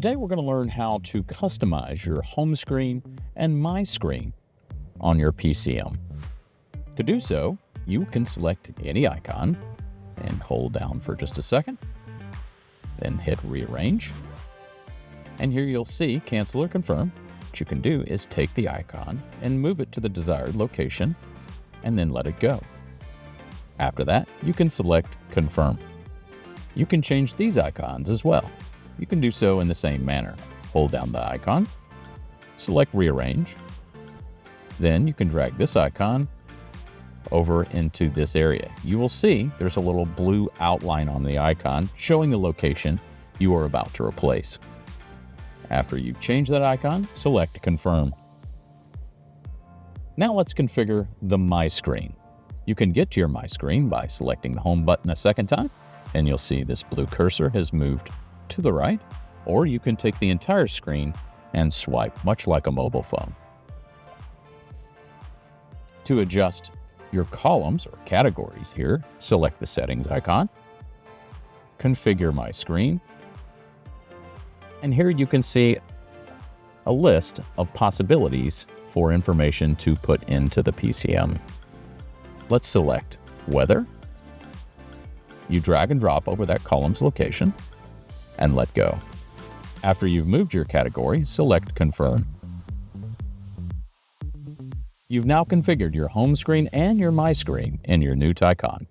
Today we're going to learn how to customize your home screen and MyScreen on your PCM. To do so, you can select any icon and hold down for just a second, then hit rearrange. And here you'll see cancel or confirm. What you can do is take the icon and move it to the desired location and then let it go. After that, you can select confirm. You can change these icons as well. You can do so in the same manner. Hold down the icon, select rearrange, then you can drag this icon over into this area. You will see there's a little blue outline on the icon showing the location you are about to replace. After you've changed that icon, select confirm. Now let's configure the MyScreen. You can get to your MyScreen by selecting the home button a second time, and you'll see this blue cursor has moved to the right, or you can take the entire screen and swipe, much like a mobile phone. To adjust your columns or categories here, select the settings icon, configure MyScreen, and here you can see a list of possibilities for information to put into the PCM. Let's select weather. You drag and drop over that column's location and let go. After you've moved your category, select confirm. You've now configured your home screen and your MyScreen in your new Taycan.